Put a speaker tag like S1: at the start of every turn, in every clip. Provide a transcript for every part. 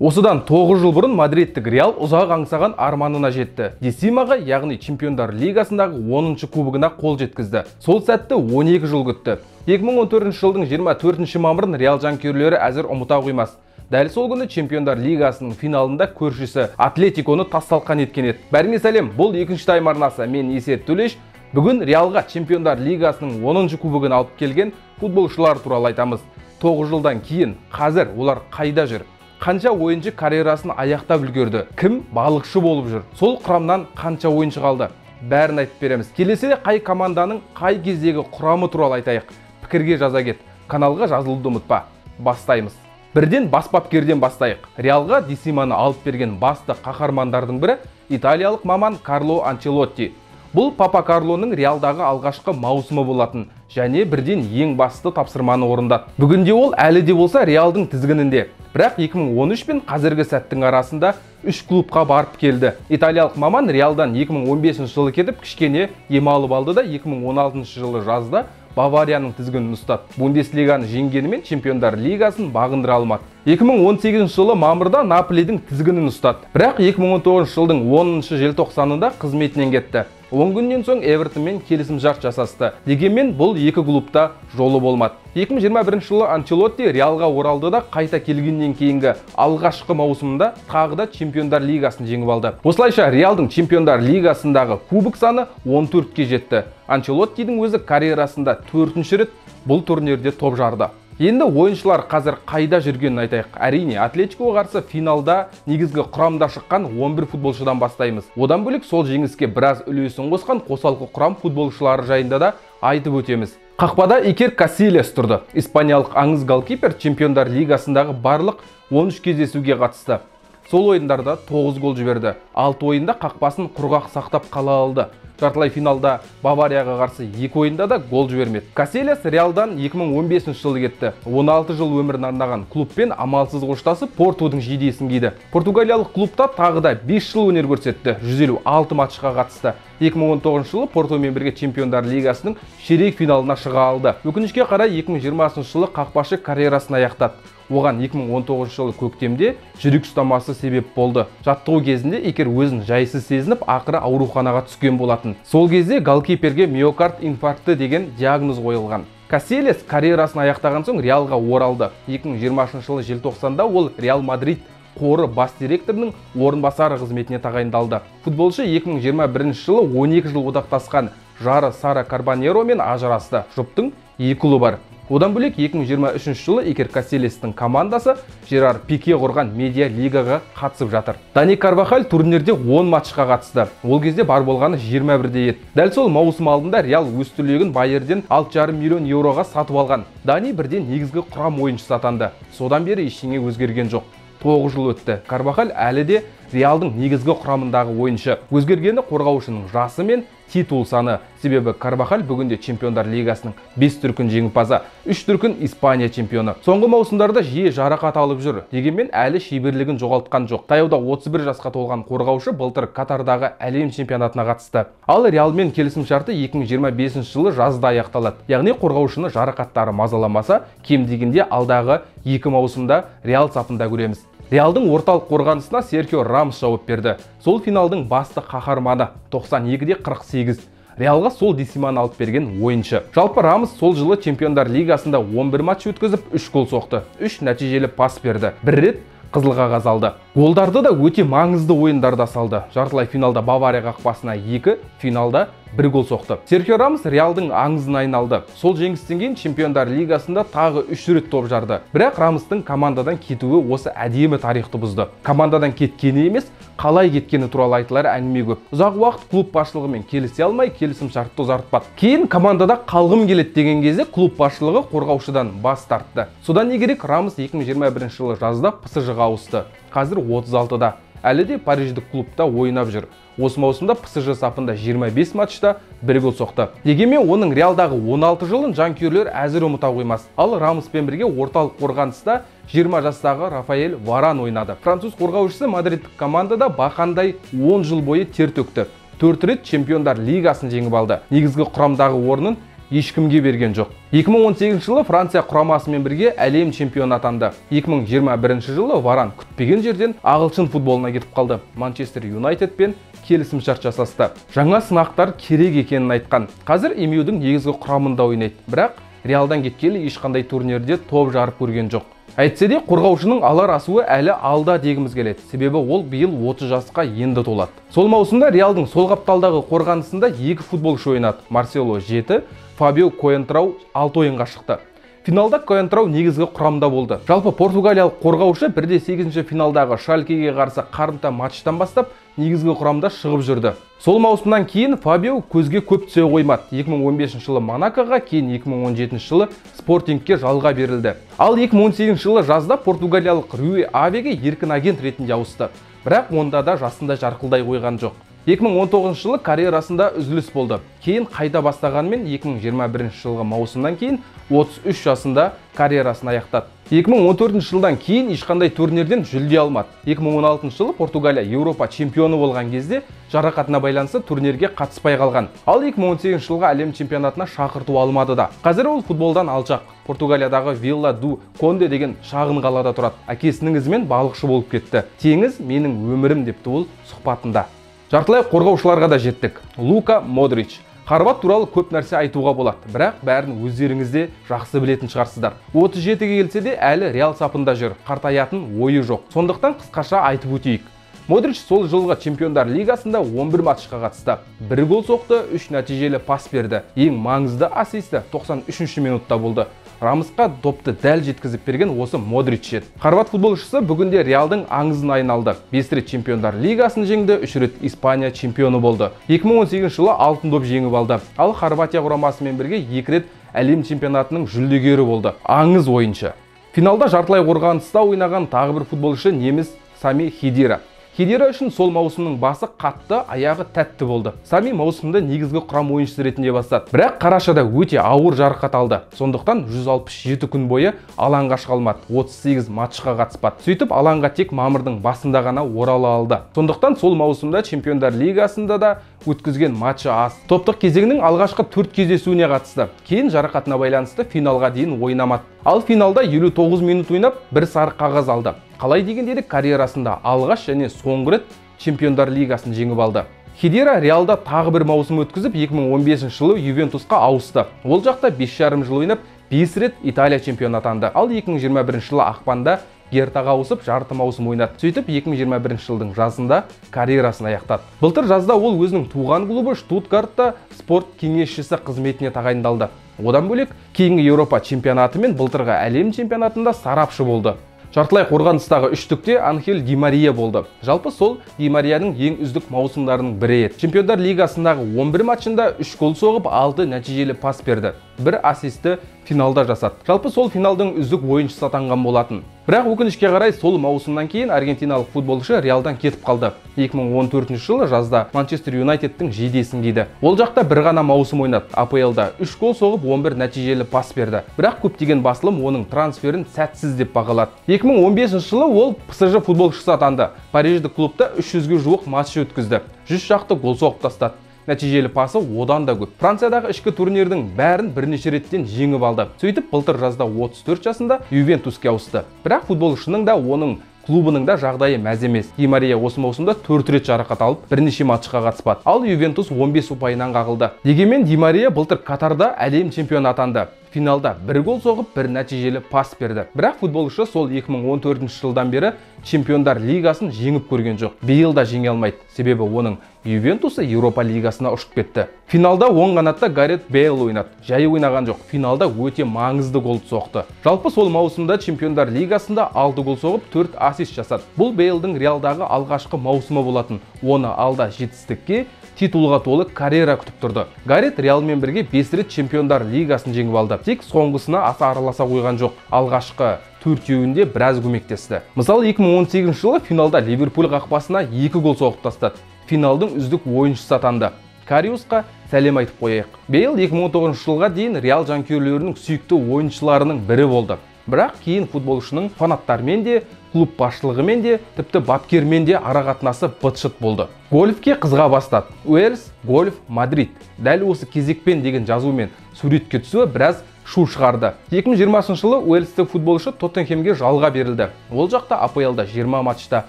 S1: Осыдан 9 жыл бұрын мадридтік Реал ұзақ аңсаған арманына жетті. Десимаға, яғни Чемпиондар Лигасындағы 10-шы кубогына қол жеткізді. Сол сәтті 12 жыл күтті. 2014 жылдың 24 мамырын Реал жанкүйерлері әзір ұмыта қоймас. Дәл сол күні Чемпиондар Лигасының финалында көршісі Атлетиконы тас-талқан еткен еді. Бәріңе сәлем, бұл екінші тайм арнасы. Мен Есет Төлеш. Бүгін Реалға Чемпиондар Лигасының 10-шы кубогын алып келген футболшылар туралы айтамыз. 9 жылдан кейін қазір олар қайда жүр? Қанша ойыншы карьерасын аяқтап үлгерді? Кім балықшы болып жүр? Сол құрамнан қанша ойыншы қалды? Бәрін айтып береміз. Келесіде қай команданың қай кездегі құрамы туралы айтайық. Пікірге жаза кет. Каналға жазылуды ұмытпа. Бастаймыз. Бірден бас бапкерден бастайық. Реалға Десиманы алып берген басты қаһармандардың бірі италиялық маман Карло Анчелотти. Бұл Папа Карлоның Реалдағы алғашқы маусымы болатын және бірден ең басты тапсырманы орындады. Бүгінде ол әлі де болса Реалдың тізгінінде. Бірақ 2013 пен қазіргі сәттің арасында 3 клубқа барып келді. Италиялық маман Реалдан 2015 жылы кетіп, кішкене ем алып алды да 2016 жылы жазда Баварияның тізгінін ұстады. Бундеслиганы жеңгенімен Чемпиондар Лигасын бағындыра алмады. 2018 жылы мамырда Наполидің тізгінін ұстады. Бірақ 2019 жылдың 10 желтоқсанында қызметінен кетті. 10 күннен соң Эвертонмен келісім-шарт жасасты. Дегенмен бұл екі клубта жолы болмады. 2021 жылы Анчелотти Реалға оралды да қайта келгеннен кейінгі алғашқы маусымында тағы да Чемпиондар Лигасын жеңіп алды. Осылайша Реалдың Чемпиондар Лигасындағы кубок саны 14-ке жетті. Анчелоттидің өзі карьерасында 4-ші рет бұл турнирде топ жарды. Енді ойыншылар қазір қайда жүргенін айтайық. Әрине, Атлетикоға қарсы финалда негізгі құрамда шыққан 11 футболшыдан бастаймыз. Одан бөлек сол жеңіске біраз үлесін қосқан қосалқы құрам футболшылары жайында да айтып өтеміз. Қақпада Икер Касилес тұрды. Испаниялық аңыз голкипер Чемпиондар Лигасындағы барлық 13 кездесуге қатысты. Сол ойындарда 9 гол жіберді. 6 ойында қақпасын құрғақ сақтап қала алды. Жартылай финалда Баварияға қарсы 2 ойында да гол жібермеді. Касилес Реалдан 2015 жылы кетті. 16 жыл өмірін арнаған клубпен амалсыз қоштасып, Портудың жейдесін киді. Португалиялық клубта тағы да 5 жыл өнер көрсетті. 156 матчқа қатысты. 2019 жылы Портумен бірге Чемпиондар Лигасының ширек финалына шыға алды. Өкінішке қарай 2020 жылы қақпашы карьерасын аяқтады. Оған 2019 жылы көктемде жүрек ұстамасы себеп болды. Жаттығу кезінде Икер өзін жайсыз сезініп, ақыры ауруханаға түскен болатын. Сол кезде голкиперге миокард инфаркты деген диагноз қойылған. Касилес карьерасын аяқтаған соң Реалға оралды. 2020 жылы желтоқсанда ол Реал Мадрид қоры бас директорының орынбасары қызметіне тағайындалды. Футболшы 2021 жылы 12 жыл одақтасқан жары Сара Карбанеромен ажырасты. Жұптың 2 ұлы бар. Одан бөлек 2023 жылы Икер Касилестің командасы Жерар Пике құрған медиа лигаға қатысып жатыр. Дани Карвахаль турнирде 10 матчқа қатысты. Ол кезде бар болғаны 21-де еді. Дәл сол маусым алдында Реал өз түлегін Байерден 6,5 миллион еуроға сатып алған. Дани бірден негізгі құрам ойыншысы атанды. Содан бері ештеңе өзгерген жоқ. 9 жыл өтті. Карвахаль әлі де Реалдың негізгі құрамындағы ойыншы. Өзгергені қорғаушының жасы мен титул саны. Себебі Карвахаль бүгінде Чемпиондар Лигасының 5 дүркін жеңімпазы, 3 дүркін Испания чемпионы. Соңғы маусымдарда жиі жарақат алып жүр. Дегенмен әлі шеберлігін жоғалтқан жоқ. Таяуда 31 жасқа толған қорғаушы былтыр Катардағы әлем чемпионатына қатысты. Ал Реалмен келісім-шарты 2025 жылы жазда аяқталады. Яғни қорғаушыны жарақаттары мазаламаса, кем дегенде алдағы 2 маусымда Реал сапында көреміз. Реалдың орталық қорғанысына Серхио Рамос жауап берді. Сол финалдың басты қаһарманы 92-де 48. Реалға сол Десиманы алып берген ойыншы. Жалпы Рамос сол жылы Чемпиондар Лигасында 11 матч өткізіп 3 гол соқты. 3 нәтижелі пас берді. Бір рет қызыл қағаз алды. Голдарды да өте маңызды ойындарда салды. Жартылай финалда Бавария қақпасына 2, финалда 1 гол соқты. Серхио Рамос Реалдың аңызына айналды. Сол жеңістен кейін Чемпиондар Лигасында тағы 3 рет топ жарды. Бірақ Рамостың командадан кетуі осы әдемі тарихты бұзды. Командадан кеткені емес, қалай кеткені туралы айтылар әңгіме көп. Ұзақ уақыт клуб басшылығымен келісе алмай, келісім-шартты ұзартпады. Кейін командада қалғым келеді деген кезде клуб басшылығы қорғаушыдан бас тартты. Содан не керек? Рамос 2021 жылы жазда PSG-ға ауысты. Қазір 36-да. Әлі де Париждік клубта ойнап жүр. Осы маусымда PSG сапында 25 матчта 1 гол соқты. Дегенмен оның Реалдағы 16 жылын жанкүйерлер әзір ұмыта қоймас. Ал Рамоспен бірге орталық қорғаныста 20 жастағы Рафаэль Варан ойнады. Француз қорғаушысы мадридтік командада бақандай 10 жыл бойы тер төкті. 4 рет Чемпиондар Лигасын жеңіп алды. Негізгі құрамдағы орнын ешкімге берген жоқ. 2018 жылы Франция құрамасымен бірге әлем чемпионы атанды. 2021 жылы Варан күтпеген жерден ағылшын футболына кетіп қалды. Манчестер Юнайтедпен келісімшарт жасасты. Жаңа сынақтар керек екенін айтқан. Қазір MU-дің негізгі құрамында ойнайды. Бірақ Реалдан кеткелі ешқандай турнирде топ жарып көрген жоқ. Әйтсе де қорғаушының алар асуы әлі алда дегіміз келеді. Себебі ол биыл 30 жасқа енді толады. Сол маусымда Реалдың сол қапталдағы қорғанысында 2 футболшы ойнады. Марсело 7, Фабио Коентрау 6 ойынға шықты. Финалда Коентрау негізгі құрамда болды. Жалпы португалиялық қорғаушы 1-8 финалдағы Шалкеге қарсы қарымта матчтан бастап негізгі құрамда шығып жүрді. Сол маусымнан кейін Фабио көзге көп түсе қоймады. 2015 жылы Монакоға, кейін 2017 жылы Спортингке жалға берілді. Ал 2018 жылы жазда португалиялық Руи Авеге еркін агент ретінде ауысты. Бірақ онда да жасында жарқылдай қойған жоқ. 2019 жылы карьерасында үзіліс болды. Кейін қайта бастағанмен 2021 жылғы маусымнан кейін 33 жасында карьерасын аяқтады. 2014 жылдан кейін ешқандай турнирден жүлде алмады. 2016 жылы Португалия Еуропа чемпионы болған кезде жарақатына байланысты турнирге қатыспай қалған. Ал 2018 жылғы әлем чемпионатына шақырту алмады да. Қазір ол футболдан алшақ. Португалиядағы Вилла ду Конде деген шағын қалада тұрады. Әкесінің ізімен балықшы болып кетті. Теңіз менің өмірім депті ол сұхбатында. Жартылай қорғаушыларға да жеттік. Лука Модрич. Хорват туралы көп нәрсе айтуға болады, бірақ бәрін өздеріңізде жақсы білетін шығарсыздар. 37-ге келсе де әлі Реал сапында жүр, қартаятын ойы жоқ. Сондықтан қысқаша айтып өтейік. Модрич сол жылғы Чемпиондар лигасында 11 матчқа қатысты. 1 гол соқты, 3 нәтижелі пас берді. Ең маңызды ассисті 93-ші минутта болды. Рамосқа допты дәл жеткізіп берген осы Модрич еді. Хорват футболшысы бүгінде Реалдың аңызына айналды. 5 рет Чемпиондар лигасын жеңді, 3 рет Испания чемпионы болды. 2018 жылы алтын доп жеңіп алды. Ал Хорватия құрамасымен бірге 2 рет әлем чемпионатының жүлдегері болды. Аңыз ойыншы. Финалда жартылай қорғаныста ойнаған тағы бір футболшы неміс Сами Хедира. Хедира үшін сол маусымның басы қатты, аяғы тәтті болды. Сами маусымда негізгі құрам ойыншысы ретінде бастады. Бірақ қарашада өте ауыр жарақат алды. Сондықтан 167 күн бойы алаңға шыға алмады. 38 матчқа қатыспады. Сөйтіп алаңға тек мамырдың басында ғана орала алды. Сондықтан сол маусымда Чемпиондар лигасында да өткізген матчы аз. Топтық кезеңнің алғашқы 4 кездесуіне қатысты. Кейін жарақатына байланысты финалға дейін ойнамады. Ал финалда 59 минут ойнап, бір сары қағаз алды. Қалай дегенде де карьерасында алғаш және соңғы рет Чемпиондар лигасын жеңіп алды. Хедира Реалда тағы бір маусым өткізіп 2015 жылы Ювентусқа ауысты. Ол жақта 5,5 жыл ойнап 5 рет Италия чемпионы атанды. Ал 2021 жылы ақпанда Гертаға ауысып жарты маусым ойнады. Сөйтіп 2021 жылдың жазында карьерасын аяқтады. Былтыр жазда ол өзінің туған клубы Штутгартта спорт кеңесшісі қызметіне тағайындалды. Одан бөлек кейінгі Еуропа чемпионаты мен былтырғы әлем чемпионатында сарапшы болды. Жартылай қорғаныстағы үштікте Анхель Ди Мария болды. Жалпы сол Ди Марияның ең үздік маусымдарының бірі еді. Чемпиондар лигасындағы 11 матчында 3 гол соғып, 6 нәтижелі пас берді. Бір ассисті финалда жасады. Жалпы сол финалдың үздік ойыншысы атанған болатын. Бірақ өкінішке қарай сол маусымнан кейін аргентиналық футболшы Реалдан кетіп қалды. 2014 жылы жазда Манчестер Юнайтедтің жейдесін киді. Ол жақта бір ғана маусым ойнады. АПЛда 3 гол соғып 11 нәтижелі пас берді. Бірақ көптеген басылым оның трансферін сәтсіз деп бағалады. 2015 жылы ол ПСЖ футболшысы атанды. Париждік клубта 300-ге жуық матч өткізді. 100 шақты гол соғып тастады. Нәтижелі пасы одан да көп. Франциядағы ішкі турнирдің бәрін бірнеше реттен жеңіп алды. Сөйтіп былтыр жазда 34 жасында Ювентуске ауысты. Бірақ футболшының да оның клубының да жағдайы мәз емес. Ди Мария осы маусымда 4 рет жарақат алып, бірнеше матчқа қатыспады. Ал Ювентус 15 ұпайынан қағылды. Дегенмен Ди Мария былтыр Катарда әлем чемпионы атанды. Финалда 1 гол соғып, 1 нәтижелі пас берді. Бірақ футболшы сол 2014 жылдан бері Чемпиондар лигасын жеңіп көрген жоқ. Биыл да жеңе алмайды. Себебі оның Ювентусы Еуропа лигасына ұшып кетті. Финалда оң қанатта Гарет Бейл ойнады. Жай ойнаған жоқ. Финалда өте маңызды гол соқты. Жалпы сол маусымда Чемпиондар лигасында 6 гол соғып, 4 ассист жасады. Бұл Бейлдің Реалдағы алғашқы маусымы болатын. Оны алда жетістікке, титулға толы карьера күтіп тұрды. Гарет Реалмен бірге 5 рет Чемпиондар лигасын жеңіп алды. Тек соңғысына аса араласа қойған жоқ. Алғашқы төртеуінде біраз көмектесті. Мысалы 2018 жылы финалда Ливерпуль қақпасына 2 гол соғып тастады. Финалдың үздік ойыншысы атанды. Кариусқа сәлем айтып қояйық. Бейл 2019 жылға дейін Реал жанкүйерлерінің сүйікті ойыншыларының бірі болды. Бірақ кейін футболшының фанаттармен де клуб басшылығымен де, тіпті бапкермен де арақатынасы быт-шыт болды. Гольфке қызға бастады. Уэльс, Гольф, Мадрид. Дәл осы кезекпен деген жазумен суретке түсуі біраз шу шығарды. 2020 жылы уэльстік футболшы Тоттенхемге жалға берілді. Ол жақта АПЛда 20 матчта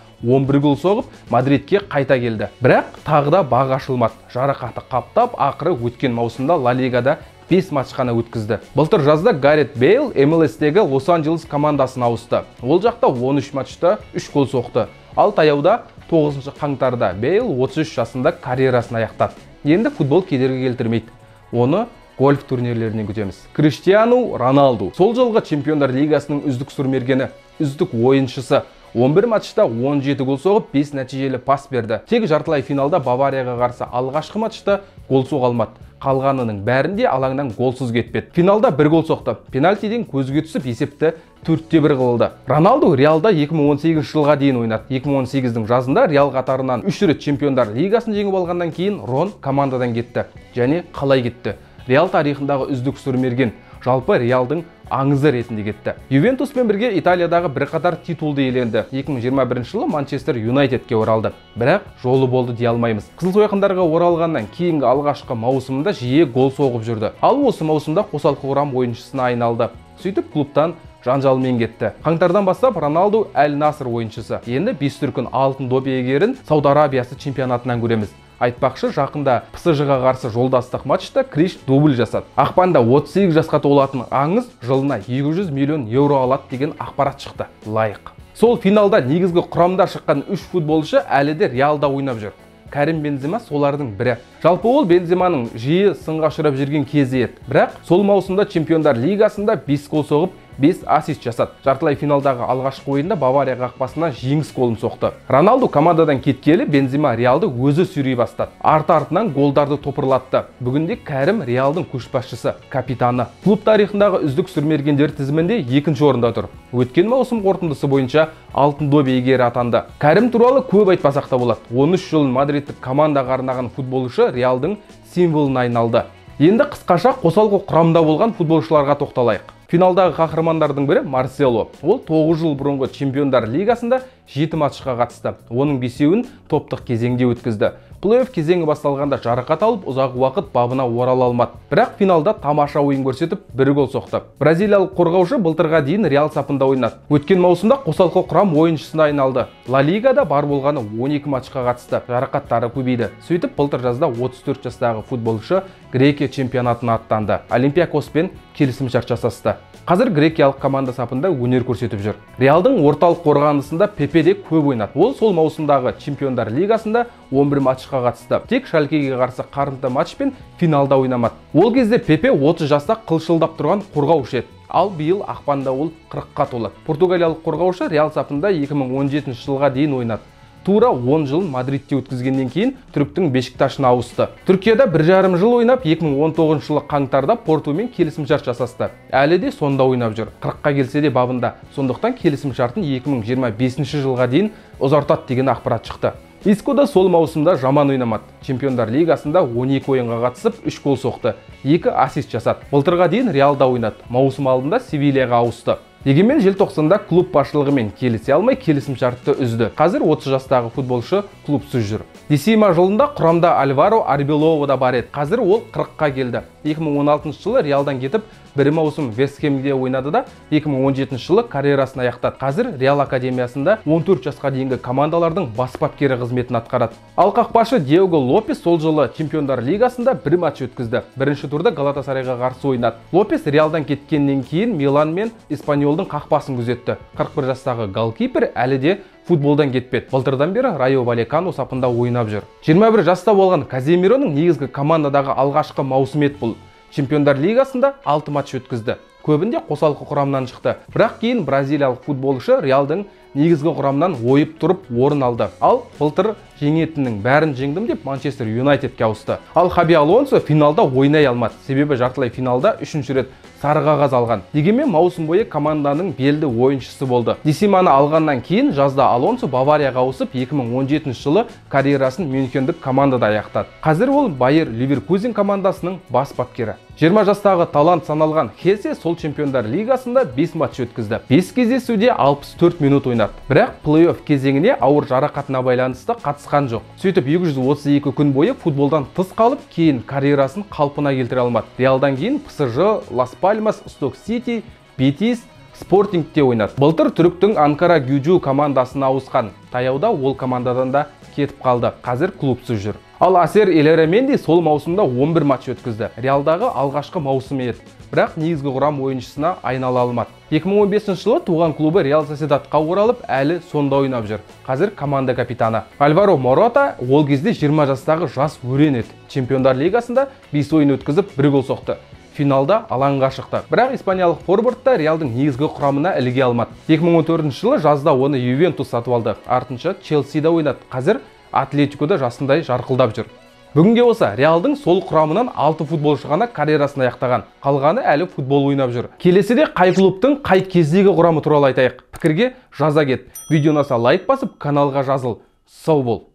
S1: 11 гол соғып, Мадридке қайта келді. Бірақ тағы да бағы ашылмады. Жарақаты қаптап, ақыры өткен маусымда Ла Лигада 5 матч қана өткізді. Былтыр жазда Гарет Бейл МЛС-тегі Лос-Анджелес командасына ауысты. Ол жақта 13 матчта 3 гол соқты. Ал таяуда 9 қаңтарда Бейл 33 жасында карьерасын аяқтады. Енді футбол кедергі келтірмейді. Оны гольф турнирлерінен күтеміз. Криштиану Роналду сол жылғы Чемпиондар лигасының үздік сұрмергені, үздік ойыншысы. 11 матчта 17 гол соғып, 5 нәтижелі пас берді. Тек жартылай финалда Баварияға қарсы алғашқы матчта гол соға алмады. Қалғанының бәрінде алаңнан голсыз кетпеді. Финалда 1 гол соқты. Пенальтиден көзге түсіп, есепті 4-1 қылды. Роналду Реалда 2018 жылға дейін ойнады. 2018-дің жазында Реал қатарынан 3 рет Чемпиондар лигасын жеңіп алғаннан кейін Рон командадан кетті. Және қалай кетті? Реал тарихындағы үздік сұрмерген, жалпы Реалдың аңызы ретінде кетті. Ювентуспен бірге Италиядағы бірқатар титулды иеленді. 2021 жылы Манчестер Юнайтедке оралды. Бірақ жолы болды дей алмаймыз. Қызыл сойқандарға оралғаннан кейінгі алғашқы маусымында жиі гол соғып жүрді. Ал осы маусымда қосалқы құрам ойыншысына айналды. Сөйтіп клубтан жанжалмен кетті. Қаңтардан бастап Роналду Әл-Наср ойыншысы. Енді 5 дүркін алтын доп иегерін Сауд Арабиясы чемпионатынан көреміз. Айтпақшы, жақында ПСЖ-ға қарсы жолдастық матчта Криш дубль жасады. Ақпанда 38 жасқа толатын аңыз жылына 200 миллион евро алады деген ақпарат шықты. Лайық. Сол финалда негізгі құрамда шыққан 3 футболшы әлі де Реалда ойнап жүр. Кәрім Бензема солардың бірі. Жалпы ол Бенземаның жиі сынға ұшырап жүрген кезі еді. Бірақ сол маусымда Чемпиондар лигасында 5 гол соғып, 5 ассист жасады. Жартылай финалдағы алғашқы ойында Бавария қақпасына жеңіс голын соқты. Роналду командадан кеткелі Бензема Реалды өзі сүйрей бастады. Арты-артынан голдарды топырлатты. Бүгінде Кәрім Реалдың көшбасшысы, капитаны. Клуб тарихындағы үздік сүрмергендер тізімінде 2-ші орында тұр. Өткен маусым қорытындысы бойынша алтын доп иегері атанды. Кәрім туралы көп айтпасақ та болады. 13 жылын мадридтік командаға арнаған футболшы Реалдың символына айналды. Енді қысқаша қосалқы құрамда болған футболшыларға тоқталайық. Финалдағы қахырмандардың бірі Марсело. Ол 9 жыл бұрынғы Чемпиондар лигасында 7 матчқа қатысты. Оның 5-еуін топтық кезеңде өткізді. Плей-офф кезеңі басталғанда жарақат алып, ұзақ уақыт бабына орала алмады. Бірақ финалда тамаша ойын көрсетіп, 1 гол соқты. Бразилиялық қорғаушы былтырға дейін Реал сапында ойнады. Өткен маусымда қосалқы құрам ойыншысына айналды. Ла Лигада бар болғаны 12 матчқа қатысты. Жарақаттары көбейді. Сөйтіп, былтыр жазда 34 жастағы футболшы Грекия чемпионатына аттанды. Олимпиакоспен келісімшарт жасасты. Қазір грекиялық команда сапында өнер көрсетіп жүр. Реалдың орталық қорғанысында Пепе де көп ойнады. Ол сол маусымдағы Чемпиондар лигасында 11 матчқа қатысты. Тек Шалкеге қарсы қарымта матчпен финалда ойнамады. Ол кезде Пепе 30 жаста қылшылдап тұрған қорғаушы еді. Ал биыл ақпанда ол 40-қа толады. Португалиялық қорғаушы Реал сапында 2017 жылға дейін ойнады. Тура 10 жыл Мадридте өткізгеннен кейін түріктің Бешикташына ауысты. Түркияда 1,5 жыл ойнап, 2019 жылы қаңтарда Портумен келісімшарт жасасты. Әлі де сонда ойнап жүр. 40-қа келсе де бабында. Сондықтан келісімшартын 2025 жылға дейін ұзартады деген ақпарат шықты. Иско да сол маусымда жаман ойнамады. Чемпиондар лигасында 12 ойынға қатысып 3 гол соқты, 2 ассист жасады. Былтырға дейін Реалда ойнады. Маусым алдында Севильяға ауысты. Дегенмен желтоқсанда клуб басшылығымен келісе алмай келісімшартты үзді. Қазір 30 жастағы футболшы клубсыз жүр. Десима жылында құрамда Альваро Арбелово да бар еді. Қазір ол 40-қа келді. 2016 жылы Реалдан кетіп, бір маусым Вест Хэмде ойнады да 2017 жылы карьерасын аяқтады. Қазір Реал академиясында 14 жасқа дейінгі командалардың бас бапкері қызметін атқарады. Ал қақпашы Диего Лопес сол жылы Чемпиондар лигасында 1 матч өткізді. Бірінші турда Галатасарайға қарсы ойнады. Лопес Реалдан кеткеннен кейін Милан мен Испаньолдың қақпасын күзетті. 41 жастағы голкипер әлі де футболдан кетпеді. Былтырдан бері Райо Валекано сапында ойнап жүр. 21 жаста болған Каземироның негізгі командадағы алғашқы маусым еді бұл. Чемпиондар лигасында 6 матч өткізді. Көбінде қосалқы құрамнан шықты. Бірақ кейін бразилиялық футболшы Реалдың негізгі құрамнан ойып тұрып орын алды. Ал былтыр жеңетіннің бәрін жеңдім деп Манчестер Юнайтедке ауысты. Ал Хаби Алонсо финалда ойнай алмады. Себебі жартылай финалда 3-ші рет сары қағаз алған. Дегенмен маусым бойы команданың белді ойыншысы болды. Десиманы алғаннан кейін жазда Алонсо Баварияға ауысып 2017 жылы карьерасын Мюнхендік командада аяқтады. Қазір ол Байер Ливеркузен командасының бас бапкері. 20 жастағы талант саналған Хесе сол чемпиондар лигасында 5 матч өткізді. 5 кездесуде 64 минут ойнады. Бірақ плей-офф кезеңіне ауыр жарақатына байланысты қатысқан жоқ. Сөйтіп 232 күн бойы футболдан тыс қалып, кейін карьерасын қалпына келтіре алмады. Реалдан кейін ПСЖ, Лас Пальмас, Сток Сити, Бетис, Спортингте ойнады. Былтыр түріктің Анкара Гюджу командасына ауысқан. Таяуда ол командадан да кетіп қалды. Қазір клубсыз жүр. Ал Асер Элераменди сол маусымда 11 матч өткізді. Реалдағы алғашқы маусымы еді. Бірақ негізгі құрам ойыншысына айнала алмады. 2015 жылы туған клубы Реал Сосьедадқа оралып, әлі сонда ойнап жүр. Қазір команда капитаны. Альваро Мората ол кезде 20 жастағы жас өрен еді. Чемпиондар лигасында 5 ойын өткізіп, 1 гол соқты. Финалда алаңға шықты. Бірақ испаниялық форвардта Реалдың негізгі құрамына іліге алмады. 2014 жылы жазда оны Ювентус сатып алды. Артынша Челсида ойнады. Қазір Атлетикода жасындай жарқылдап жүр. Бүгінге осы Реалдың сол құрамынан 6 футболшы ғана карьерасын аяқтаған. Қалғаны әлі футбол ойнап жүр. Келесіде қай клубтың қай кездегі құрамы туралы айтайық. Пікірге жаза кет. Видеоны лайк басып, каналға жазыл. Сау бол.